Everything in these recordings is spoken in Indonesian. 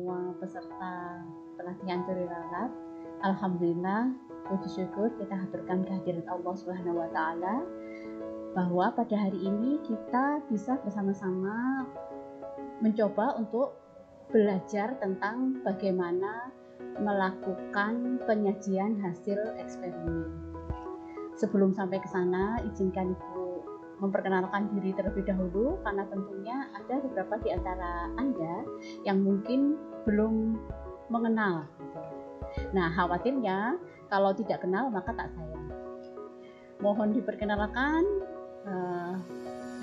semua peserta pelatihan teori ralat. Alhamdulillah, puji syukur kita haturkan kehadirat Allah Subhanahu wa taala bahwa pada hari ini kita bisa bersama-sama mencoba untuk belajar tentang bagaimana melakukan penyajian hasil eksperimen. Sebelum sampai ke sana, izinkan Ibu memperkenalkan diri terlebih dahulu, karena tentunya ada beberapa di antara Anda yang mungkin belum mengenal. Nah, khawatirnya kalau tidak kenal maka tak sayang. Mohon diperkenalkan,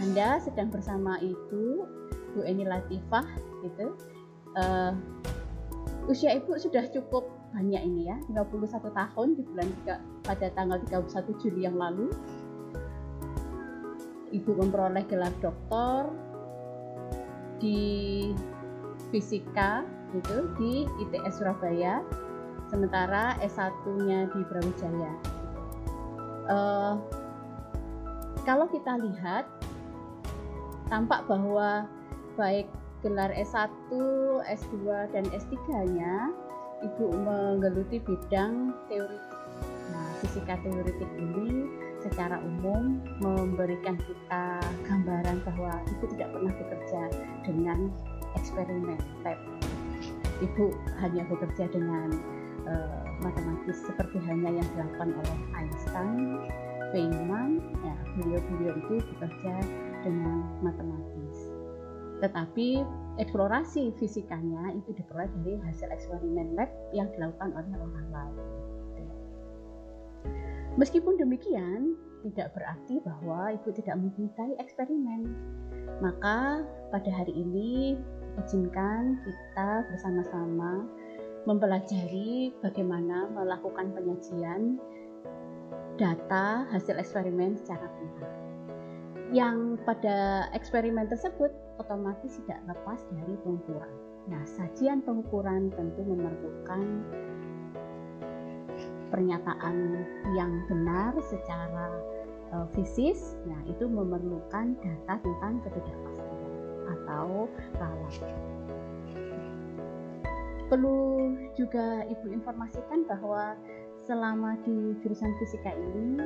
Anda sedang bersama Ibu Eni Latifah, gitu. Usia Ibu sudah cukup banyak ini ya, 51 tahun di bulan pada tanggal 31 Juli yang lalu. Ibu memperoleh gelar doktor di fisika gitu di ITS Surabaya, sementara S1-nya di Brawijaya. Kalau kita lihat, tampak bahwa baik gelar S1, S2, dan S3-nya Ibu menggeluti bidang teoritik. Nah, fisika teoritik ini secara umum memberikan kita gambaran bahwa Ibu tidak pernah bekerja dengan eksperimen lab. Ibu hanya bekerja dengan matematis seperti halnya yang dilakukan oleh Einstein, Feynman, ya, beliau-beliau itu bekerja dengan matematis. Tetapi eksplorasi fisikanya itu diperoleh dari hasil eksperimen lab yang dilakukan oleh orang lain. Meskipun demikian, tidak berarti bahwa Ibu tidak mencintai eksperimen. Maka pada hari ini izinkan kita bersama-sama mempelajari bagaimana melakukan penyajian data hasil eksperimen secara benar. Yang pada eksperimen tersebut otomatis tidak lepas dari pengukuran. Nah, sajian pengukuran tentu memerlukan pernyataan yang benar secara fisis. Nah, itu memerlukan data tentang ketidakpastian atau ralat. Perlu juga Ibu informasikan bahwa selama di jurusan fisika ini,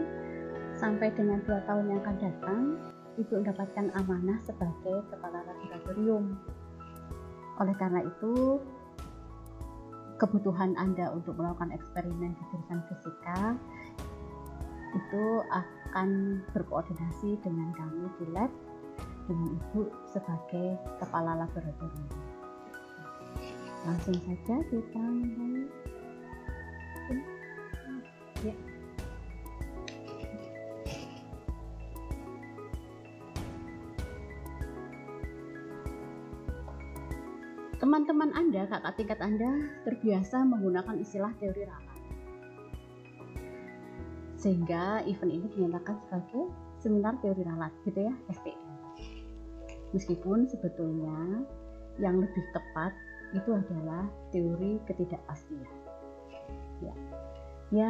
sampai dengan 2 tahun yang akan datang, Ibu mendapatkan amanah sebagai kepala laboratorium. Oleh karena itu, kebutuhan Anda untuk melakukan eksperimen di jurusan fisika itu akan berkoordinasi dengan kami di lab, dengan Ibu sebagai kepala laboratorium. Langsung saja kita mulai. Ya. Teman-teman Anda, kakak tingkat Anda terbiasa menggunakan istilah teori ralat, sehingga event ini dinyatakan sebagai seminar teori ralat, gitu ya, STR. Meskipun sebetulnya yang lebih tepat itu adalah teori ketidakpastian. Ya,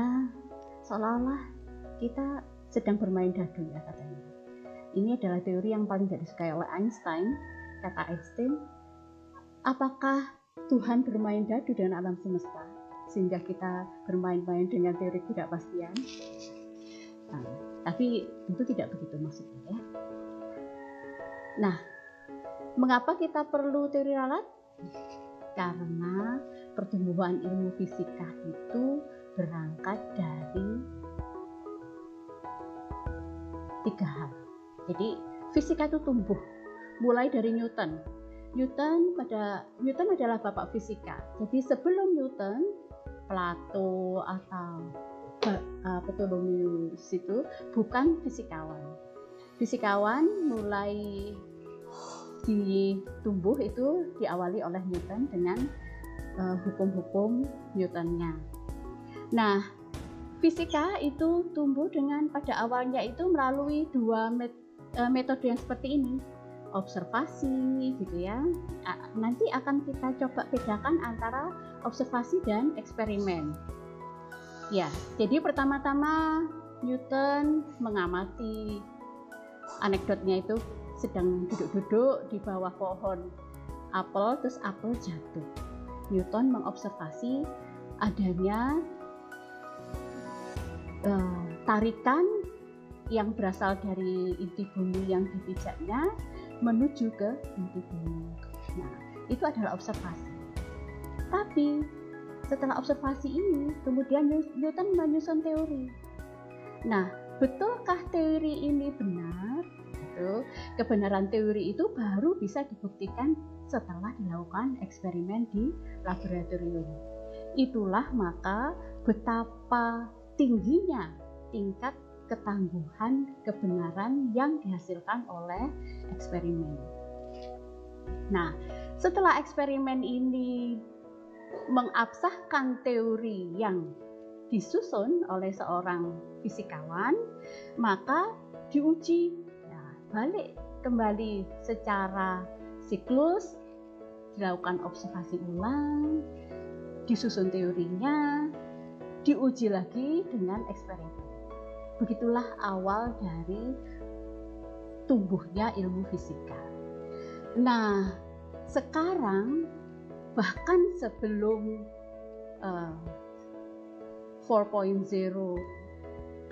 seolah-olah kita sedang bermain dadu ya katanya. Ini adalah teori yang paling tidak disukai oleh Einstein. Kata Einstein, apakah Tuhan bermain dadu dengan alam semesta sehingga kita bermain-main dengan teori ketidakpastian? Nah, tapi tentu tidak begitu maksudnya ya. Nah, mengapa kita perlu teori ralat? Karena pertumbuhan ilmu fisika itu berangkat dari 3 hal. Jadi fisika itu tumbuh mulai dari Newton. Newton adalah bapak fisika. Jadi sebelum Newton, Plato atau Ptolemeus itu bukan fisikawan. Fisikawan mulai ditumbuh itu diawali oleh Newton dengan hukum-hukum Newtonnya. Nah, fisika itu tumbuh dengan pada awalnya itu melalui 2 metode yang seperti ini, observasi gitu ya. Nanti akan kita coba bedakan antara observasi dan eksperimen. Ya, jadi pertama-tama Newton mengamati, anekdotnya itu sedang duduk-duduk di bawah pohon apel, terus apel jatuh. Newton mengobservasi adanya tarikan yang berasal dari inti bumi yang dipijaknya menuju ke inti bumi. Nah, itu adalah observasi. Tapi setelah observasi ini, kemudian Newton menyusun teori. Nah, betulkah teori ini benar? Kebenaran teori itu baru bisa dibuktikan setelah dilakukan eksperimen di laboratorium. Itulah maka betapa tingginya tingkat ketangguhan kebenaran yang dihasilkan oleh eksperimen. Nah, setelah eksperimen ini mengabsahkan teori yang disusun oleh seorang fisikawan, maka diuji, ya, balik kembali secara siklus, dilakukan observasi ulang, disusun teorinya, diuji lagi dengan eksperimen. Begitulah awal dari tumbuhnya ilmu fisika. Nah, sekarang bahkan sebelum 4.0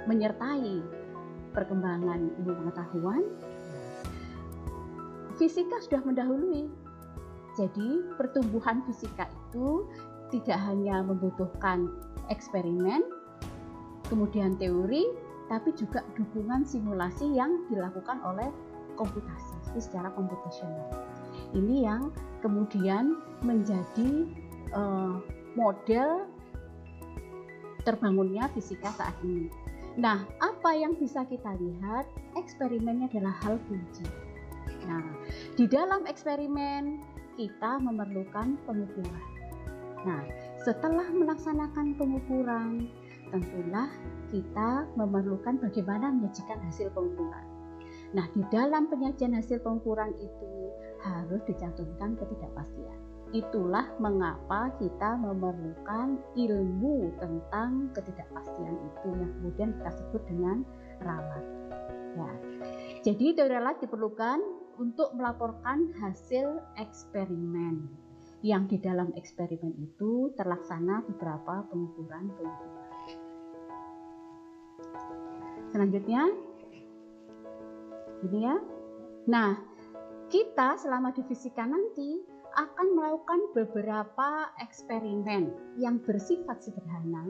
menyertai perkembangan ilmu pengetahuan, fisika sudah mendahului. Jadi pertumbuhan fisika itu tidak hanya membutuhkan eksperimen, kemudian teori, tapi juga dukungan simulasi yang dilakukan oleh komputasi secara komputasional. Ini yang kemudian menjadi model terbangunnya fisika saat ini. Nah, apa yang bisa kita lihat? Eksperimennya adalah hal kunci. Nah, di dalam eksperimen kita memerlukan pengukuran. Nah, setelah melaksanakan pengukuran, tentulah kita memerlukan bagaimana menyajikan hasil pengukuran. Nah, di dalam penyajian hasil pengukuran itu harus dicantumkan ketidakpastian. Itulah mengapa kita memerlukan ilmu tentang ketidakpastian itu yang kemudian kita sebut dengan ralat. Ya. Jadi teori ralat diperlukan untuk melaporkan hasil eksperimen, yang di dalam eksperimen itu terlaksana beberapa pengukuran. Selanjutnya, ini ya. Nah, kita selama di fisika nanti akan melakukan beberapa eksperimen yang bersifat sederhana,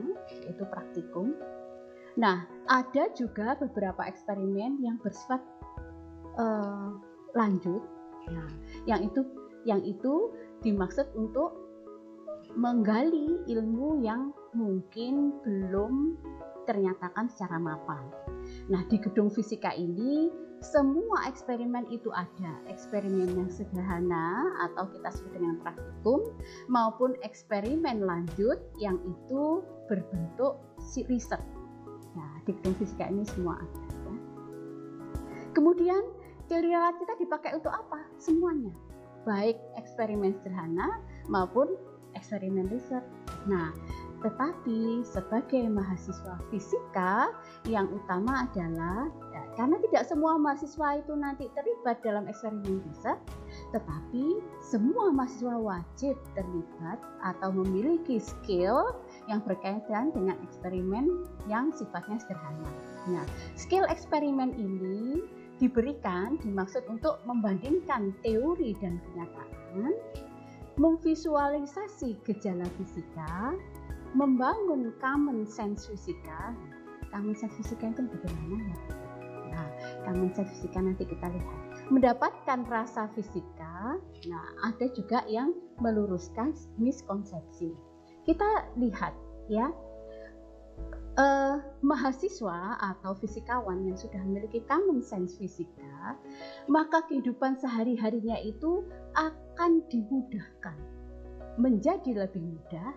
yaitu praktikum. Nah, ada juga beberapa eksperimen yang bersifat lanjut. Nah, yang itu dimaksud untuk menggali ilmu yang mungkin belum ternyatakan secara mapan. Nah, di gedung fisika ini semua eksperimen itu ada, eksperimen yang sederhana atau kita sebut dengan praktikum, maupun eksperimen lanjut yang itu berbentuk riset. Nah, di gedung fisika ini semua ada. Ya. Kemudian teori ralat kita dipakai untuk apa? Semuanya, baik eksperimen sederhana maupun eksperimen riset. Nah, tetapi sebagai mahasiswa fisika yang utama adalah karena tidak semua mahasiswa itu nanti terlibat dalam eksperimen riset, tetapi semua mahasiswa wajib terlibat atau memiliki skill yang berkaitan dengan eksperimen yang sifatnya sederhana. Nah, skill eksperimen ini dimaksud untuk membandingkan teori dan kenyataan, memvisualisasi gejala fisika, membangun common sense fisika. Common sense fisika itu bagaimana ya? Nah, common sense fisika nanti kita lihat. Mendapatkan rasa fisika. Nah, ada juga yang meluruskan miskonsepsi. Kita lihat ya, mahasiswa atau fisikawan yang sudah memiliki common sense fisika, maka kehidupan sehari-harinya itu akan dimudahkan, menjadi lebih mudah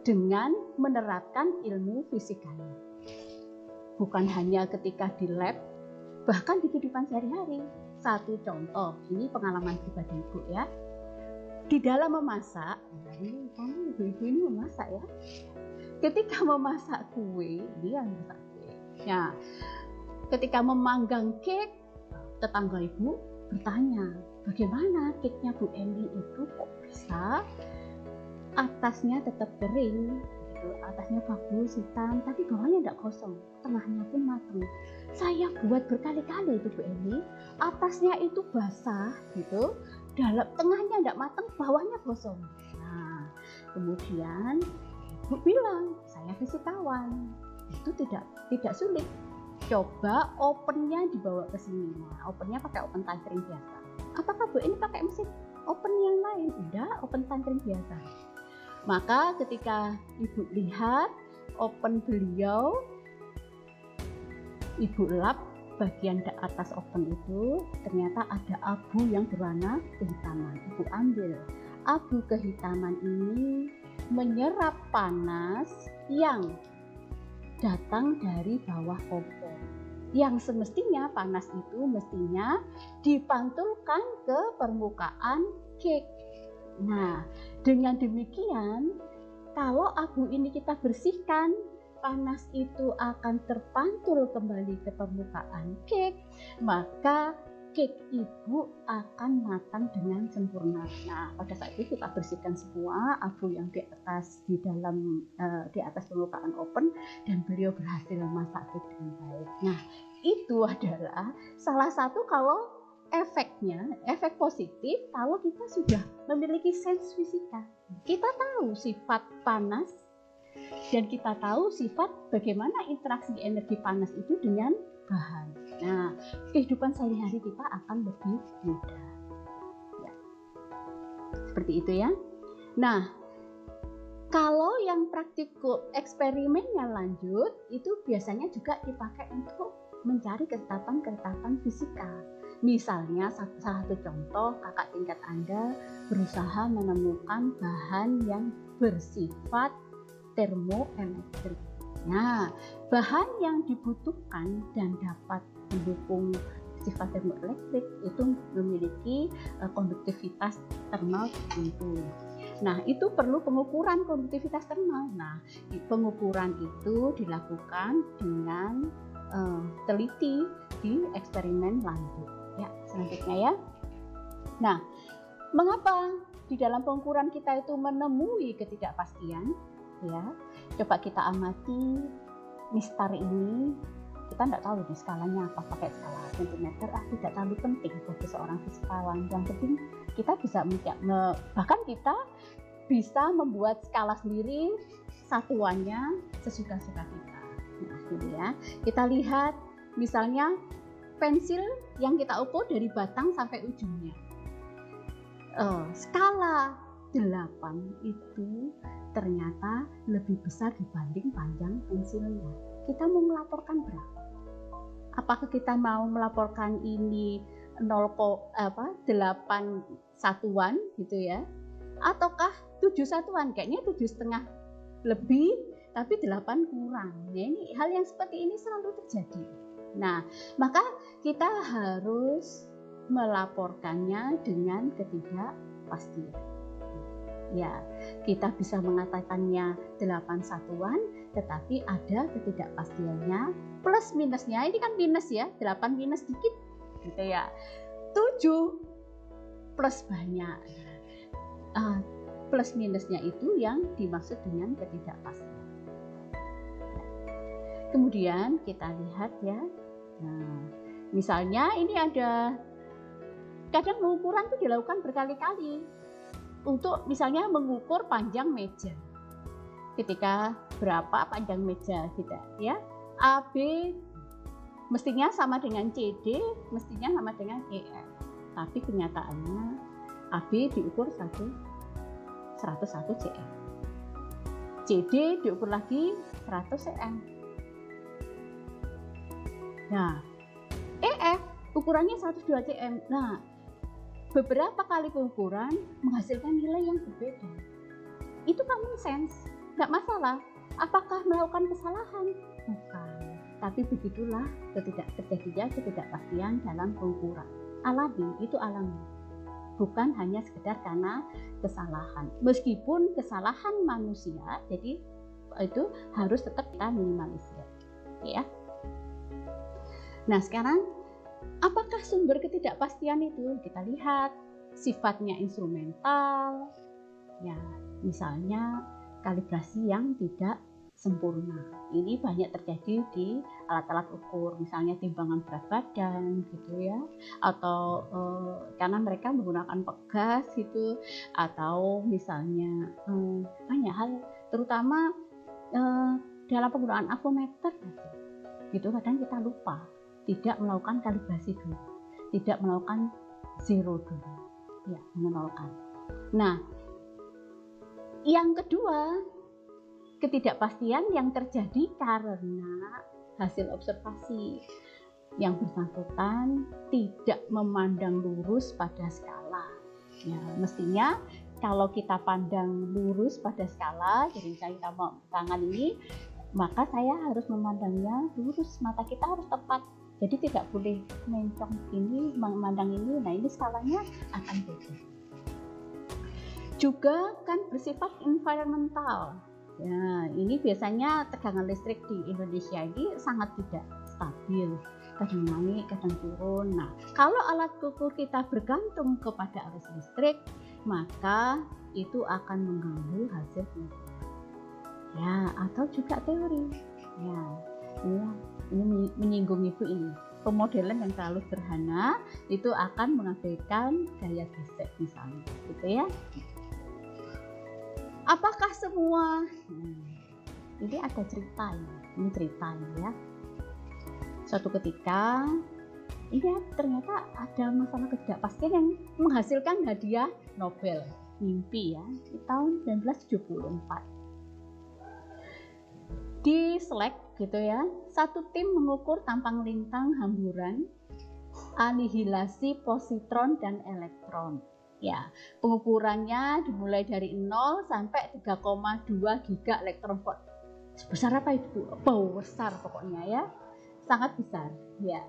dengan menerapkan ilmu fisikanya. Bukan hanya ketika di lab, bahkan di kehidupan sehari-hari. Satu contoh, ini pengalaman pribadi Ibu ya. Di dalam memasak, ini kamu ibu-ibu ini memasak ya. Ketika memasak kue, dia memasak kue. Ya, ketika memanggang cake, tetangga Ibu bertanya, bagaimana cake-nya Bu Eni itu kok bisa atasnya tetap kering, gitu. Atasnya bagus hitam, tapi bawahnya tidak kosong, tengahnya pun matang. Saya buat berkali-kali itu Bu Eni, atasnya itu basah gitu, dalam tengahnya tidak matang, bawahnya kosong. Nah, kemudian Ibu bilang, saya fisikawan, itu tidak sulit. Coba opennya dibawa ke sini. Nah, opennya pakai open tethering biasa. Apakah Bu Eni pakai mesin open yang lain? Tidak, open tethering biasa. Maka ketika Ibu lihat open beliau, Ibu lap bagian atas oven itu, ternyata ada abu yang berwarna kehitaman. Ibu ambil abu kehitaman ini menyerap panas yang datang dari bawah kompor. Yang semestinya panas itu mestinya dipantulkan ke permukaan cake. Nah, dengan demikian kalau abu ini kita bersihkan, panas itu akan terpantul kembali ke permukaan cake, maka cake Ibu akan matang dengan sempurna. Nah, pada saat itu kita bersihkan semua abu yang di atas permukaan oven, dan beliau berhasil memasak cake dengan baik. Nah, itu adalah salah satu kalau efek positif kalau kita sudah memiliki sense fisika. Kita tahu sifat panas dan kita tahu sifat bagaimana interaksi energi panas itu dengan bahan. Nah, kehidupan sehari-hari kita akan lebih mudah. Ya. Seperti itu ya. Nah, kalau yang praktikul eksperimennya lanjut, itu biasanya juga dipakai untuk mencari ketetapan-ketetapan fisika. Misalnya, salah satu contoh, kakak tingkat Anda berusaha menemukan bahan yang bersifat termoelektrik. Nah, bahan yang dibutuhkan dan dapat mendukung sifat termoelektrik itu memiliki konduktivitas termal tertentu. Nah, itu perlu pengukuran konduktivitas termal. Nah, pengukuran itu dilakukan dengan teliti di eksperimen lanjut. Ya, selanjutnya ya. Nah, mengapa di dalam pengukuran kita itu menemui ketidakpastian? Ya, coba kita amati mistar ini. Kita tidak tahu di skalanya apa, pakai skala sentimeter, tidak terlalu penting bagi seorang fisikawan. Yang penting kita bisa bahkan kita bisa membuat skala sendiri, satuannya sesuka-suka kita. Nah, gitu ya. Kita lihat misalnya pensil yang kita ukur dari batang sampai ujungnya. Skala 8 itu ternyata lebih besar dibanding panjang pensilnya. Kita mau melaporkan berapa? Apakah kita mau melaporkan ini 8 satuan gitu ya? Ataukah 7 satuan? Kayaknya 7,5 lebih, tapi 8 kurang. Nah, ini hal yang seperti ini selalu terjadi. Nah, maka kita harus melaporkannya dengan ketidakpastian. Ya, kita bisa mengatakannya 8 satuan, tetapi ada ketidakpastiannya plus minusnya. Ini kan minus ya, 8 minus dikit gitu ya. 7 plus banyak. Plus minusnya itu yang dimaksud dengan ketidakpastian. Kemudian kita lihat ya. Nah, misalnya ini ada, kadang pengukuran itu dilakukan berkali-kali. Untuk misalnya mengukur panjang meja. Ketika berapa panjang meja kita ya? AB mestinya sama dengan CD, mestinya sama dengan EF. Tapi kenyataannya AB diukur 101 cm. CD diukur lagi 100 cm. Nah, EF ukurannya 102 cm. Nah, beberapa kali pengukuran menghasilkan nilai yang berbeda. Itu common sense, nggak masalah. Apakah melakukan kesalahan? Bukan. Tapi begitulah terjadinya ketidakpastian dalam pengukuran. Alami, itu alami. Bukan hanya sekedar karena kesalahan. Meskipun kesalahan manusia, jadi itu harus tetap kita minimalisir. Ya. Nah, sekarang apakah sumber ketidakpastian itu? Kita lihat sifatnya instrumental, ya, misalnya kalibrasi yang tidak sempurna. Ini banyak terjadi di alat-alat ukur, misalnya timbangan berat badan gitu ya, atau karena mereka menggunakan pegas gitu, atau misalnya banyak hal, terutama dalam penggunaan avometer gitu, kadang kita lupa tidak melakukan kalibrasi dulu, tidak melakukan zero dulu, ya, menolkan. Nah, yang kedua, ketidakpastian yang terjadi karena hasil observasi yang bersangkutan tidak memandang lurus pada skala. Ya, mestinya kalau kita pandang lurus pada skala, jadi saya tangan ini, maka saya harus memandangnya lurus, mata kita harus tepat. Jadi tidak boleh mencong ini, memandang ini. Nah, ini skalanya akan beda. Juga kan bersifat environmental. Ya, ini biasanya tegangan listrik di Indonesia ini sangat tidak stabil, kadang naik, kadang turun. Nah, kalau alat ukur kita bergantung kepada arus listrik, maka itu akan mengganggu hasil pengukuran. Ya, atau juga teori. Ya, ini menyinggung ibu ini. Pemodelan yang terlalu sederhana itu akan mengabaikan gaya gesek misalnya, gitu ya. Apakah semua? Ini ada cerita ini ceritanya ya. Suatu ketika, ini ternyata ada masalah ketidakpastian yang menghasilkan hadiah Nobel mimpi ya di tahun 1974. Di SLAC gitu ya, satu tim mengukur tampang lintang hamburan, anihilasi positron dan elektron. Ya, pengukurannya dimulai dari 0 sampai 3,2 giga elektron volt. Sebesar apa itu? Besar pokoknya ya, sangat besar ya.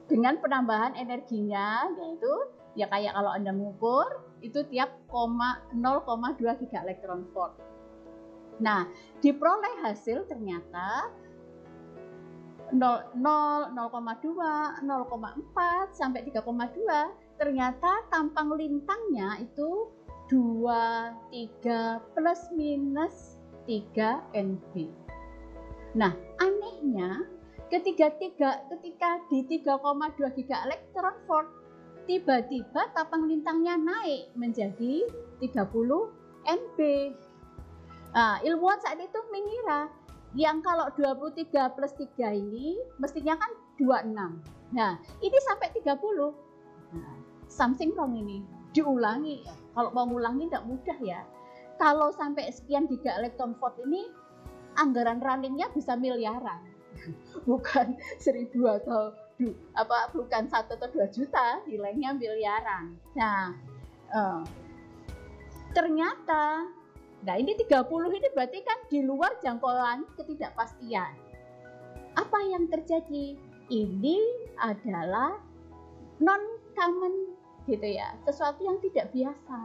Dengan penambahan energinya yaitu ya kayak kalau Anda mengukur itu tiap 0,2 giga elektron volt. Nah, diperoleh hasil ternyata 0,2, 0,4 sampai 3,2. Ternyata tampang lintangnya itu 23 plus minus 3 NB. Nah, anehnya ketika di 3,2 giga elektron volt, tiba-tiba tampang lintangnya naik menjadi 30 NB. Nah, ilmuwan saat itu mengira yang kalau 23 plus 3 ini mestinya kan 26. Nah, ini sampai 30. Nah, something wrong ini. Diulangi. Kalau mau ngulangi tidak mudah ya. Kalau sampai sekian giga elektron volt ini anggaran runningnya bisa miliaran. Bukan 1.000 atau bukan 1 atau 2 juta, nilainya miliaran. Nah, ternyata nah ini 30 ini berarti kan di luar jangkauan ketidakpastian. Apa yang terjadi? Ini adalah non-common gitu ya, sesuatu yang tidak biasa.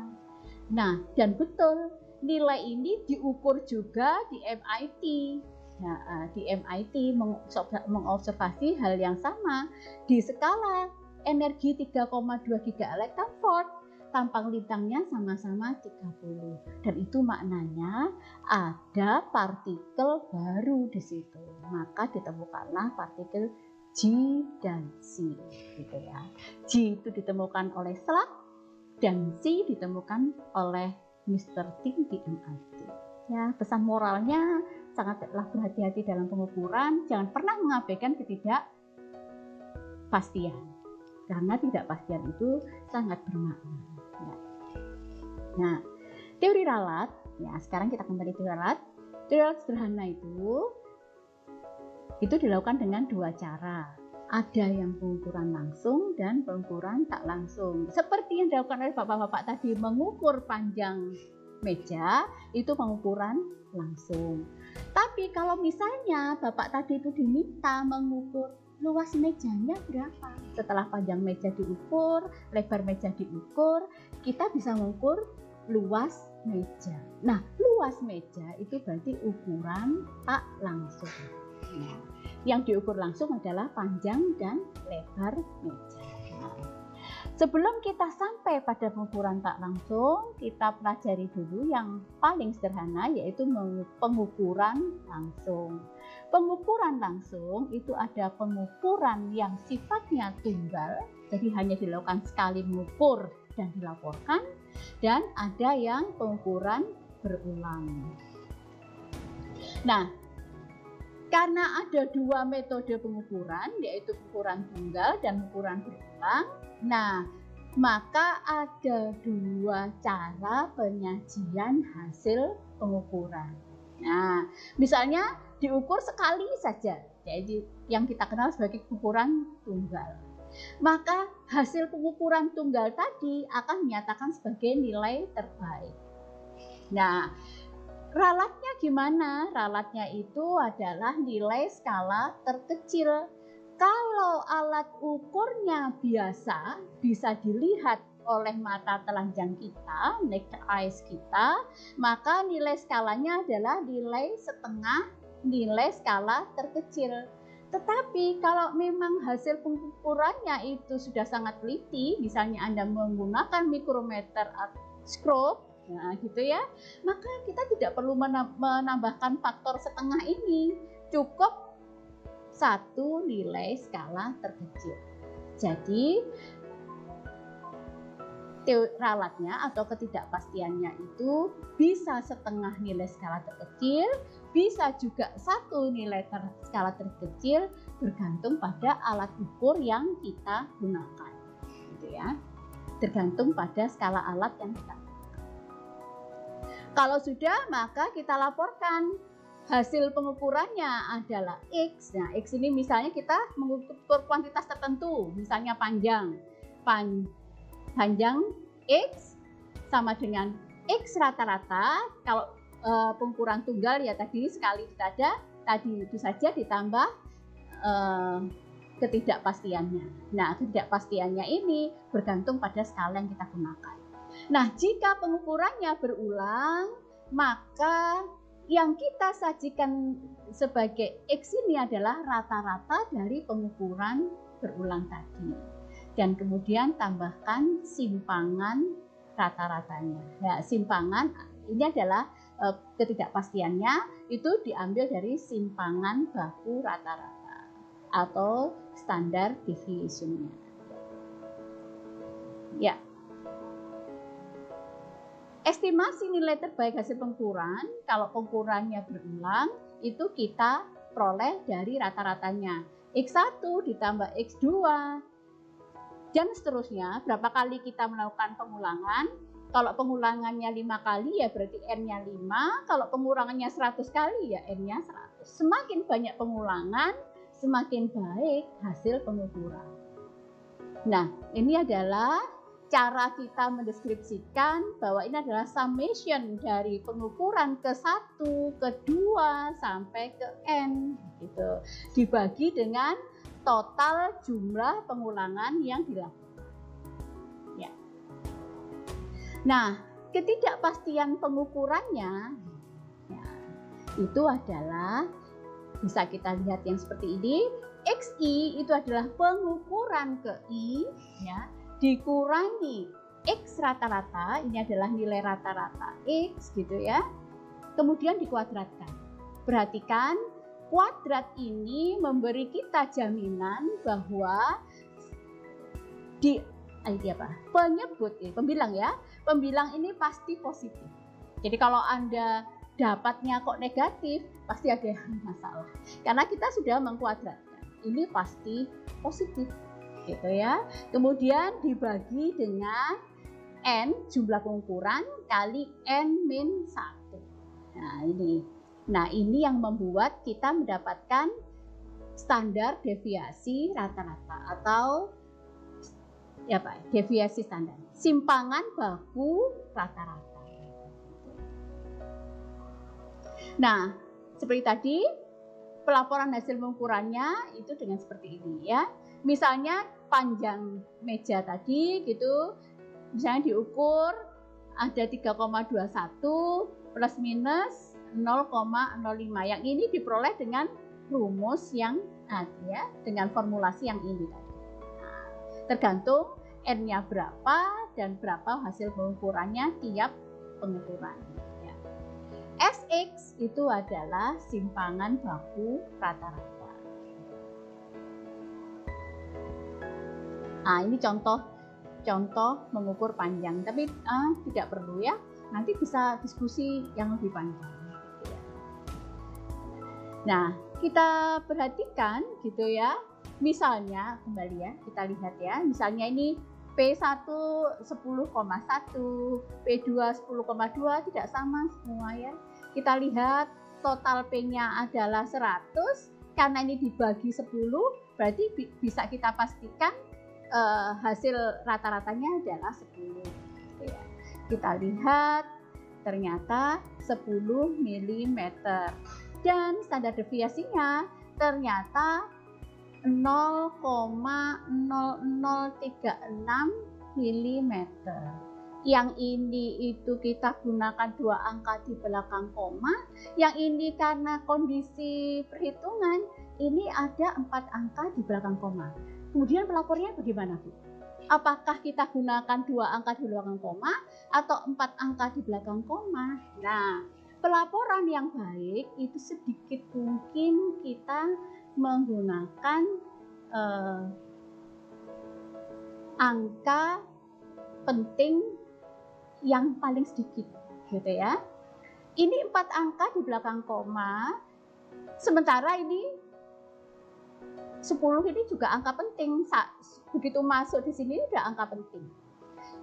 Nah, dan betul nilai ini diukur juga di MIT. Nah, di MIT mengobservasi hal yang sama di skala energi 3,2 giga elektron volt. Tampang lintangnya sama-sama 30 dan itu maknanya ada partikel baru di situ, maka ditemukanlah partikel G dan C gitu ya. G itu ditemukan oleh SLAC dan C ditemukan oleh Mr. Ting di MIT. Ya, pesan moralnya sangatlah berhati-hati dalam pengukuran, jangan pernah mengabaikan ketidakpastian karena ketidakpastian itu sangat bermakna. Ya. Nah, teori ralat, ya sekarang kita kembali teori ralat. Teori ralat sederhana itu dilakukan dengan 2 cara. Ada yang pengukuran langsung dan pengukuran tak langsung. Seperti yang dilakukan oleh bapak-bapak tadi, mengukur panjang meja, itu pengukuran langsung. Tapi kalau misalnya bapak tadi itu diminta mengukur luas mejanya berapa, setelah panjang meja diukur, lebar meja diukur, kita bisa mengukur luas meja. Nah, luas meja itu berarti ukuran tak langsung. Nah, yang diukur langsung adalah panjang dan lebar meja. Nah, Sebelum kita sampai pada pengukuran tak langsung, kita pelajari dulu yang paling sederhana, yaitu pengukuran langsung. Pengukuran langsung itu ada pengukuran yang sifatnya tunggal, jadi hanya dilakukan sekali mengukur dan dilaporkan, dan ada yang pengukuran berulang. Nah, karena ada dua metode pengukuran, yaitu pengukuran tunggal dan pengukuran berulang, nah, maka ada dua cara penyajian hasil pengukuran. Nah, misalnya diukur sekali saja, jadi yang kita kenal sebagai pengukuran tunggal. Maka hasil pengukuran tunggal tadi akan dinyatakan sebagai nilai terbaik. Nah, ralatnya gimana? Ralatnya itu adalah nilai skala terkecil. Kalau alat ukurnya biasa, bisa dilihat oleh mata telanjang kita, naked eyes kita, maka nilai skalanya adalah nilai setengah nilai skala terkecil. Tetapi kalau memang hasil pengukurannya itu sudah sangat teliti, misalnya Anda menggunakan mikrometer atau scope, nah gitu ya, maka kita tidak perlu menambahkan faktor setengah ini, cukup satu nilai skala terkecil. Jadi ralatnya atau ketidakpastiannya itu bisa setengah nilai skala terkecil, bisa juga satu nilai skala terkecil, bergantung pada alat ukur yang kita gunakan, gitu ya. Tergantung pada skala alat yang kita gunakan. Kalau sudah, maka kita laporkan hasil pengukurannya adalah X. Nah, X ini misalnya kita mengukur kuantitas tertentu, misalnya panjang X sama dengan X rata-rata. Kalau pengukuran tunggal ya tadi sekali kita ada, tadi itu saja ditambah ketidakpastiannya. Nah, ketidakpastiannya ini bergantung pada skala yang kita gunakan. Nah, jika pengukurannya berulang, maka yang kita sajikan sebagai X ini adalah rata-rata dari pengukuran berulang tadi. Dan kemudian tambahkan simpangan rata-ratanya. Ya, simpangan ini adalah ketidakpastiannya itu diambil dari simpangan baku rata-rata atau standar deviation-nya. Ya. Estimasi nilai terbaik hasil pengukuran, kalau pengukurannya berulang, itu kita peroleh dari rata-ratanya. X1 ditambah X2, dan seterusnya. Berapa kali kita melakukan pengulangan? Kalau pengulangannya 5 kali ya berarti N-nya 5. Kalau pengulangannya 100 kali ya N-nya 100. Semakin banyak pengulangan, semakin baik hasil pengukuran. Nah, ini adalah cara kita mendeskripsikan bahwa ini adalah summation dari pengukuran ke-1, ke-2 sampai ke N gitu. Dibagi dengan total jumlah pengulangan yang dilakukan. Ya. Nah, ketidakpastian pengukurannya ya, itu adalah bisa kita lihat yang seperti ini. XI itu adalah pengukuran ke I ya, dikurangi X rata-rata, ini adalah nilai rata-rata X gitu ya, kemudian dikuadratkan. Perhatikan, kuadrat ini memberi kita jaminan bahwa pembilang ya, pembilang ini pasti positif. Jadi kalau Anda dapatnya kok negatif, pasti ada yang masalah. Karena kita sudah mengkuadratkan, ini pasti positif. Gitu ya. Kemudian dibagi dengan N jumlah pengukuran kali N-1. Nah, ini yang membuat kita mendapatkan standar deviasi rata-rata atau deviasi standar. Simpangan baku rata-rata. Nah, seperti tadi pelaporan hasil pengukurannya itu dengan seperti ini ya. Misalnya panjang meja tadi gitu, misalnya diukur ada 3,21 plus minus 0,05. Yang ini diperoleh dengan rumus yang ada ya, dengan formulasi yang ini tadi. Nah, tergantung N-nya berapa dan berapa hasil pengukurannya tiap pengukuran. Ya. SX itu adalah simpangan baku rata-rata. Nah, ini contoh mengukur panjang, tapi tidak perlu ya. Nanti bisa diskusi yang lebih panjang. Nah, kita perhatikan gitu ya. Misalnya kembali ya, kita lihat ya. Misalnya ini P1 10,1, P2 10,2 tidak sama semua ya. Kita lihat total P-nya adalah 100, karena ini dibagi 10 berarti bisa kita pastikan hasil rata-ratanya adalah 10. Ya. Kita lihat ternyata 10 mm dan standar deviasinya ternyata 0,0036 mm. Yang ini itu kita gunakan 2 angka di belakang koma, yang ini karena kondisi perhitungan ini ada 4 angka di belakang koma. Kemudian pelapornya bagaimana, Bu? Apakah kita gunakan 2 angka di belakang koma atau 4 angka di belakang koma? Nah, pelaporan yang baik itu sedikit mungkin kita menggunakan angka penting yang paling sedikit, gitu ya. Ini 4 angka di belakang koma, sementara ini 10 ini juga angka penting. Begitu masuk di sini udah angka penting.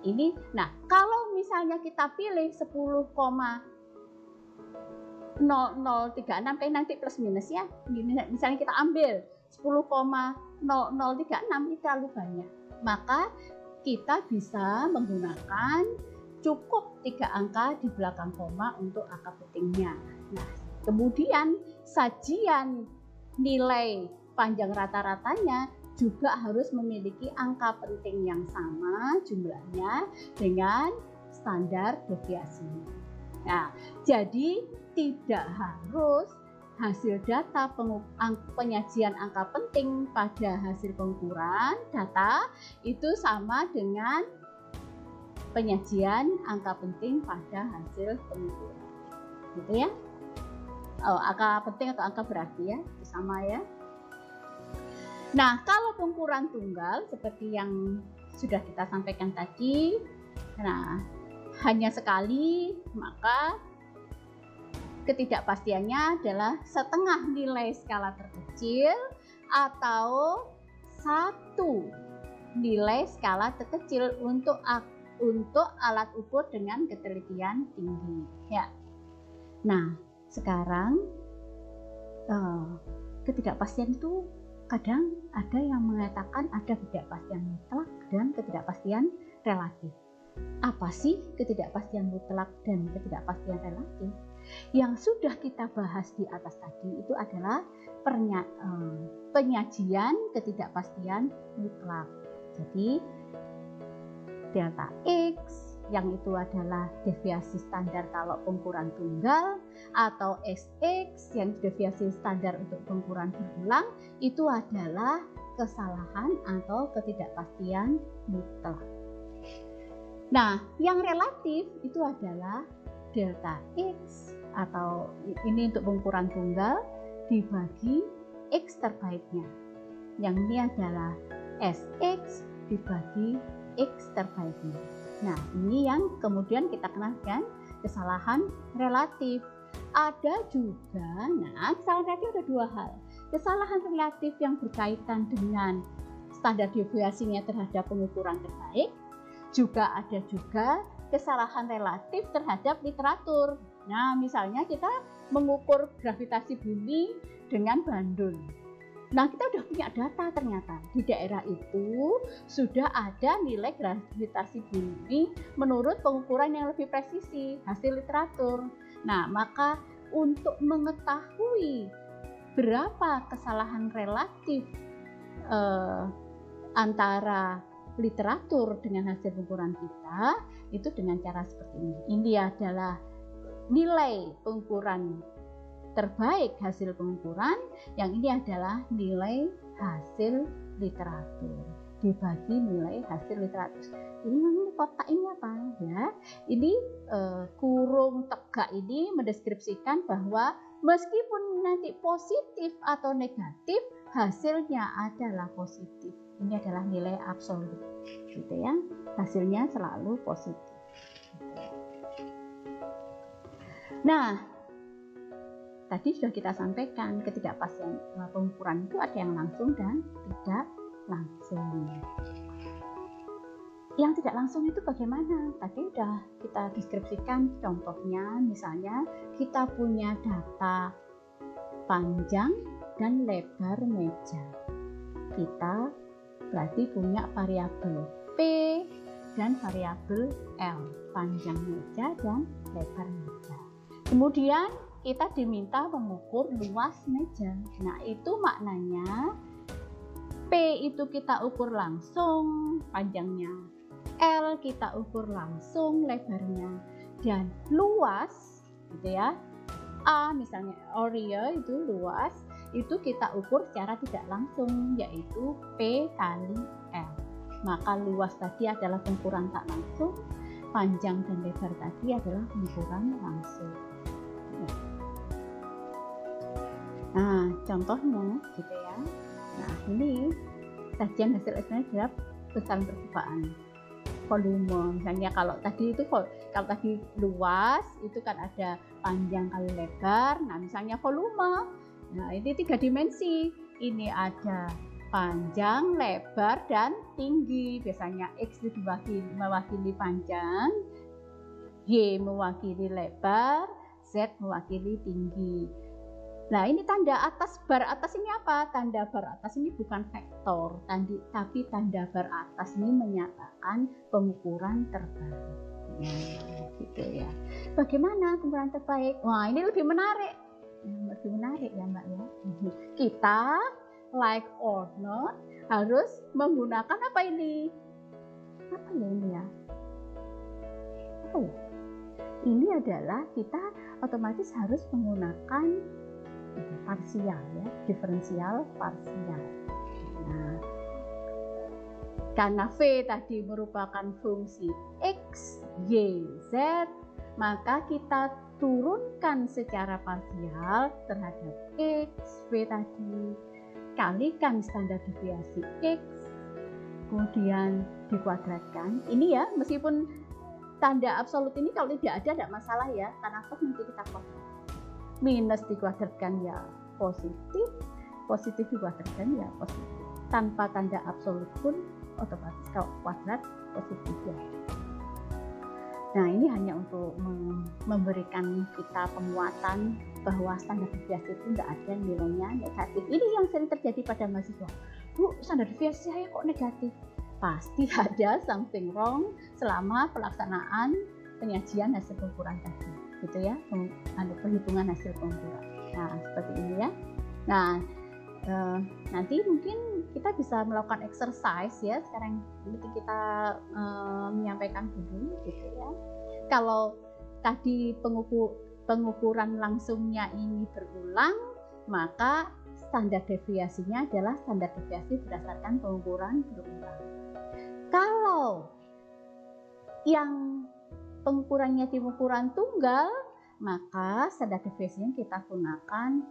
Ini, nah kalau misalnya kita pilih 10,0036 nanti plus minus ya. Misalnya kita ambil 10,0036 ini terlalu banyak. Maka kita bisa menggunakan cukup 3 angka di belakang koma untuk angka pentingnya. Nah, kemudian sajian nilai panjang rata-ratanya juga harus memiliki angka penting yang sama jumlahnya dengan standar deviasi. Nah, jadi tidak harus hasil data penyajian angka penting pada hasil pengukuran data itu sama dengan penyajian angka penting pada hasil pengukuran. Gitu ya. Angka penting atau angka berarti ya, itu sama ya. Nah, kalau pengukuran tunggal seperti yang sudah kita sampaikan tadi, nah hanya sekali, maka ketidakpastiannya adalah setengah nilai skala terkecil atau 1 nilai skala terkecil untuk alat ukur dengan ketelitian tinggi. Ya. Nah, sekarang ketidakpastian itu kadang ada yang mengatakan ada ketidakpastian mutlak dan ketidakpastian relatif. Apa sih ketidakpastian mutlak dan ketidakpastian relatif? Yang sudah kita bahas di atas tadi itu adalah penyajian ketidakpastian mutlak. Jadi delta X yang itu adalah deviasi standar kalau pengukuran tunggal, atau SX yang deviasi standar untuk pengukuran berulang, itu adalah kesalahan atau ketidakpastian mutlak. Nah, yang relatif itu adalah delta X atau ini untuk pengukuran tunggal dibagi X terbaiknya. Yang ini adalah SX dibagi X terbaiknya. Nah, ini yang kemudian kita kenalkan kesalahan relatif. Ada juga, kesalahan relatif ada 2 hal. Kesalahan relatif yang berkaitan dengan standar deviasinya terhadap pengukuran terbaik, juga ada juga kesalahan relatif terhadap literatur. Nah, misalnya kita mengukur gravitasi bumi dengan Bandul. Nah, kita udah punya data ternyata di daerah itu sudah ada nilai gravitasi bumi menurut pengukuran yang lebih presisi, hasil literatur. Nah, maka untuk mengetahui berapa kesalahan relatif antara literatur dengan hasil pengukuran kita, itu dengan cara seperti ini. Ini adalah nilai pengukuran terbaik hasil pengukuran, yang ini adalah nilai hasil literatur. dibagi nilai hasil 500. Ini kotak ini apa ya? Ini kurung tegak ini mendeskripsikan bahwa meskipun nanti positif atau negatif, hasilnya adalah positif. Ini adalah nilai absolut, gitu ya. Hasilnya selalu positif. Nah, tadi sudah kita sampaikan ketidakpastian pengukuran itu ada yang langsung dan tidak langsung. Yang tidak langsung itu bagaimana? Tadi sudah kita deskripsikan contohnya, misalnya kita punya data panjang dan lebar meja. Kita berarti punya variabel P dan variabel L, panjang meja dan lebar meja. Kemudian kita diminta mengukur luas meja. Nah, itu maknanya P itu kita ukur langsung panjangnya, L kita ukur langsung lebarnya, dan luas gitu ya. A misalnya area itu luas, itu kita ukur secara tidak langsung, yaitu P kali L. Maka luas tadi adalah pengukuran tak langsung, panjang dan lebar tadi adalah pengukuran langsung. Nah, contohnya gitu ya. Nah, ini sajian hasil eksperimen adalah besaran percobaan volume. Misalnya kalau tadi luas itu kan ada panjang kali lebar. Nah, misalnya volume. Nah, ini 3 dimensi. Ini ada panjang, lebar, dan tinggi. Biasanya X itu mewakili panjang, Y mewakili lebar, Z mewakili tinggi. Nah, ini tanda atas, bar atas ini apa? Tanda bar atas ini bukan vektor, tapi tanda bar atas ini menyatakan pengukuran terbaik. Nah, gitu ya. Bagaimana pengukuran terbaik? Wah, ini lebih menarik. Lebih menarik ya, Mbak ya. Kita like or not harus menggunakan apa ini? Apa ya ini ya? Apa ya? Ini adalah kita otomatis harus menggunakan parsial ya, diferensial parsial. Nah, karena V tadi merupakan fungsi X, Y, Z, maka kita turunkan secara parsial terhadap X, V tadi, kalikan standar deviasi X, kemudian dikuadratkan. Ini ya, meskipun tanda absolut ini kalau tidak ada tidak masalah ya, karena nanti kita kuadrat. Minus dikuadratkan ya positif, positif dikuadratkan ya positif. Tanpa tanda absolut pun otomatis kalau kuadrat positif ya. Nah, ini hanya untuk memberikan kita penguatan bahwa standar deviasi itu tidak ada nilainya negatif. Ini yang sering terjadi pada mahasiswa. Bu, standar deviasi saya kok negatif? Pasti ada something wrong selama pelaksanaan penyajian hasil pengukuran tadi, gitu ya, perhitungan hasil pengukuran. Nah, seperti ini ya. Nah, nanti mungkin kita bisa melakukan exercise ya. Sekarang kita menyampaikan dulu, gitu ya. Kalau tadi pengukuran langsungnya ini berulang, maka standar deviasinya adalah standar deviasi berdasarkan pengukuran berulang. Kalau yang pengukurannya di pengukuran tunggal, maka standar deviasinya kita gunakan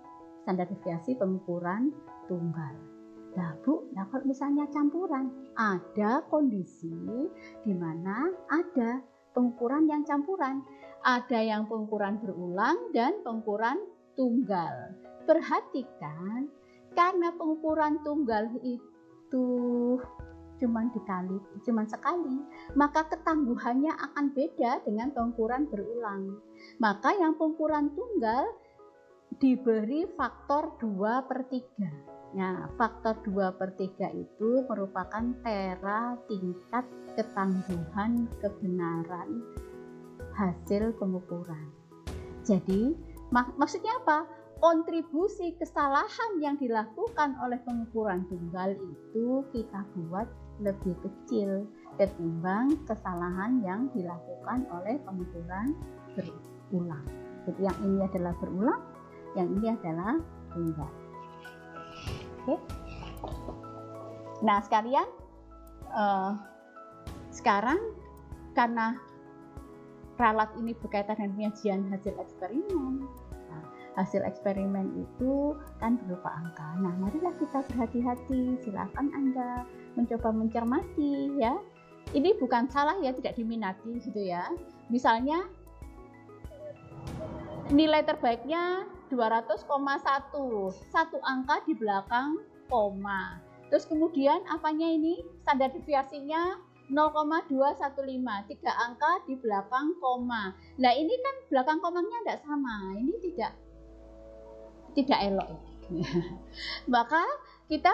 standar deviasi pengukuran tunggal. Nah, Bu, kalau misalnya campuran, ada kondisi di mana ada pengukuran yang campuran. Ada yang pengukuran berulang dan pengukuran tunggal. Perhatikan, karena pengukuran tunggal itu cuman sekali, maka ketangguhannya akan beda dengan pengukuran berulang. Maka yang pengukuran tunggal diberi faktor 2/3. Nah, faktor 2/3 itu merupakan tera tingkat ketangguhan kebenaran hasil pengukuran. Jadi, maksudnya apa? Kontribusi kesalahan yang dilakukan oleh pengukuran tunggal itu kita buat lebih kecil ketimbang kesalahan yang dilakukan oleh pengukuran berulang. Jadi yang ini adalah berulang, yang ini adalah tunggal. Oke. Nah, sekalian, sekarang karena ralat ini berkaitan dengan penyajian hasil eksperimen. Nah, hasil eksperimen itu kan berupa angka. Nah, marilah kita berhati-hati. Silakan Anda mencoba mencermati ya. Ini bukan salah ya, tidak diminati gitu ya. Misalnya nilai terbaiknya 200,1, satu angka di belakang koma. Terus kemudian apanya ini? Standar deviasinya 0,215, 3 angka di belakang koma. Nah ini kan belakang komanya tidak sama, ini tidak elok. Maka kita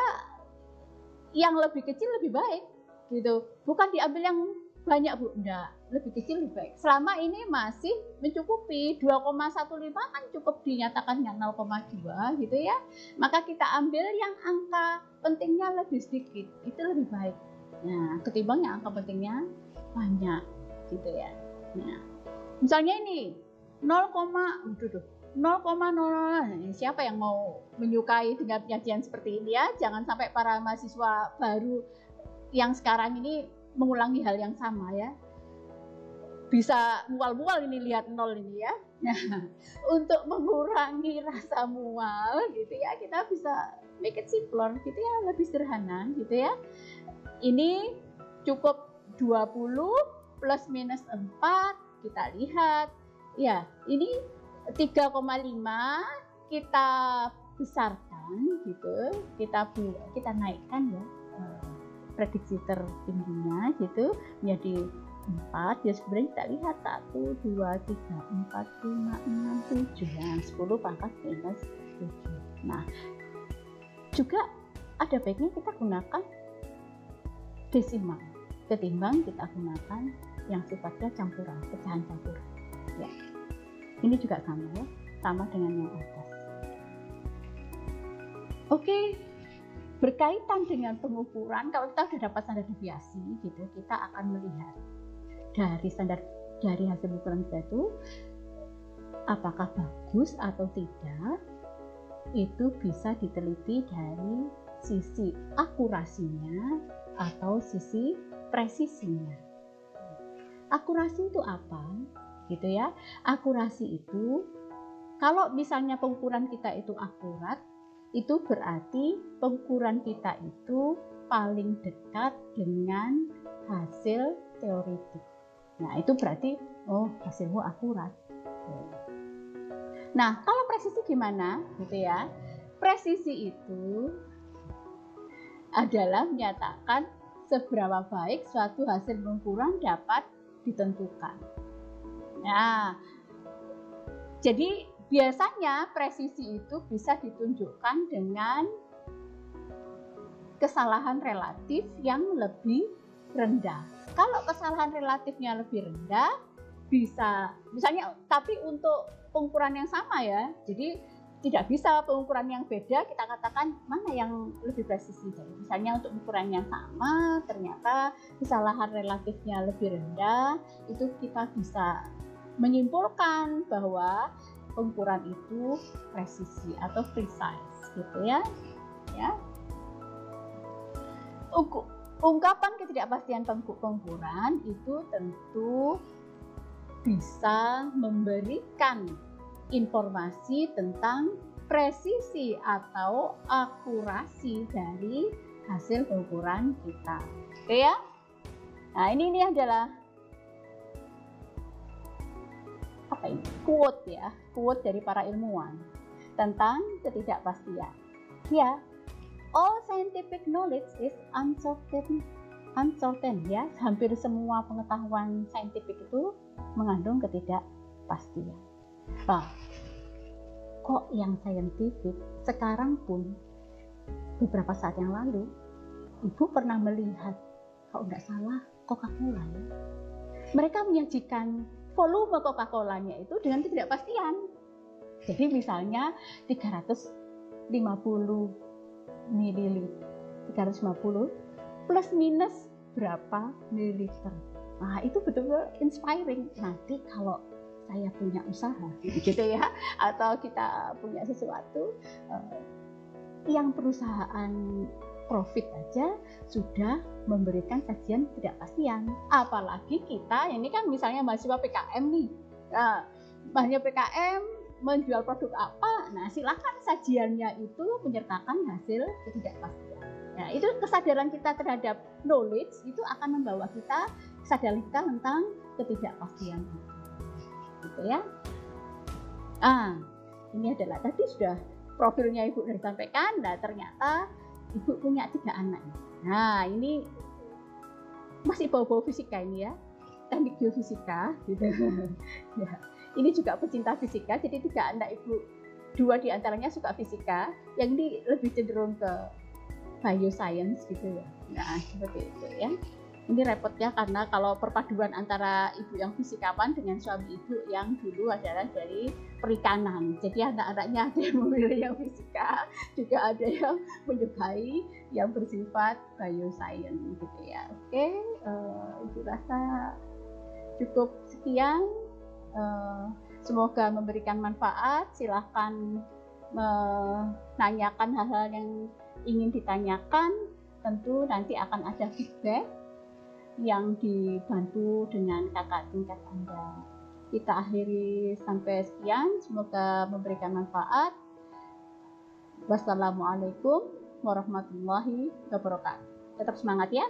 yang lebih kecil lebih baik gitu, bukan diambil yang banyak Bu, enggak, lebih kecil lebih baik. Selama ini masih mencukupi 2,15 kan cukup dinyatakannya 0,2 gitu ya. Maka kita ambil yang angka pentingnya lebih sedikit, itu lebih baik. Nah, ketimbang yang angka pentingnya banyak gitu ya. Nah, misalnya ini 0,00. Siapa yang mau menyukai dengan penyajian seperti ini ya? Jangan sampai para mahasiswa baru yang sekarang ini mengulangi hal yang sama ya. Bisa mual-mual ini lihat nol ini ya. Nah, untuk mengurangi rasa mual gitu ya, kita bisa make it simpler gitu ya, lebih sederhana gitu ya. Ini cukup 20 plus minus 4, kita lihat. Ya, ini 3,5 kita besarkan gitu, kita naikkan ya prediksi tertingginya gitu menjadi 4. Ya sebenarnya kita lihat 1, 2, 3, 4, 5, 6, 7 yang 10 pangkat minus 7. Nah juga ada baiknya kita gunakan desimal ketimbang kita gunakan yang sifatnya campuran, pecahan campuran ya. Ini juga sama ya, sama dengan yang atas. Oke, berkaitan dengan pengukuran, kalau kita sudah dapat standar deviasi gitu, kita akan melihat dari hasil ukuran kita itu apakah bagus atau tidak. Itu bisa diteliti dari sisi akurasinya atau sisi presisinya. Akurasi itu apa? Gitu ya. Akurasi itu kalau misalnya pengukuran kita itu akurat, itu berarti pengukuran kita itu paling dekat dengan hasil teoretik. Nah, itu berarti hasilmu akurat. Nah, kalau presisi gimana? Gitu ya. Presisi itu adalah menyatakan seberapa baik suatu hasil pengukuran dapat ditentukan. Nah, jadi biasanya presisi itu bisa ditunjukkan dengan kesalahan relatif yang lebih rendah. Kalau kesalahan relatifnya lebih rendah, bisa misalnya, tapi untuk pengukuran yang sama ya, jadi tidak bisa pengukuran yang beda kita katakan mana yang lebih presisi. Jadi misalnya untuk ukuran yang sama ternyata kesalahan relatifnya lebih rendah, itu kita bisa menyimpulkan bahwa pengukuran itu presisi atau precise gitu ya. Ungkapan ketidakpastian pengukuran itu tentu bisa memberikan informasi tentang presisi atau akurasi dari hasil pengukuran kita. Oke ya? Nah, ini adalah quote dari para ilmuwan tentang ketidakpastian. Ya, all scientific knowledge is uncertain ya. Hampir semua pengetahuan saintifik itu mengandung ketidakpastian. Kok yang saintifik sekarang pun beberapa saat yang lalu Ibu pernah melihat, kalau tidak salah, Coca-Cola ya. Mereka menyajikan volume Coca-Colanya itu dengan ketidakpastian. Jadi misalnya 350 ml, 350 plus minus berapa mililiter. Nah itu betul-betul inspiring. Nanti kalau saya punya usaha gitu ya, atau kita punya sesuatu yang perusahaan profit aja sudah memberikan sajian ketidakpastian. Apalagi kita ini kan misalnya mahasiswa PKM nih, mahasiswa PKM menjual produk apa, nah silakan sajiannya itu menyertakan hasil ketidakpastian. Nah, itu kesadaran kita terhadap knowledge itu akan membawa kita kesadaran kita tentang ketidakpastian, gitu ya. Ini adalah tadi sudah profilnya Ibu sudah disampaikan. Nah, ternyata Ibu punya 3 anak. Nah, ini masih bau-bau fisika ini ya, teknik geofisika gitu. Ya, ini juga pecinta fisika, jadi 3 anak Ibu, 2 diantaranya suka fisika, yang ini lebih cenderung ke bioscience gitu ya. Nah, seperti itu ya. Ini repotnya karena kalau perpaduan antara ibu yang fisikawan dengan suami ibu yang dulu adalah dari perikanan. Jadi anak-anaknya ada yang memilih yang fisika, juga ada yang menyukai yang bersifat bioscience gitu ya. Oke, Ibu rasa cukup sekian. Semoga memberikan manfaat. Silahkan menanyakan hal-hal yang ingin ditanyakan. Tentu nanti akan ada feedback yang dibantu dengan kakak tingkat Anda. Kita akhiri sampai sekian, semoga memberikan manfaat. Wassalamualaikum warahmatullahi wabarakatuh. Tetap semangat ya.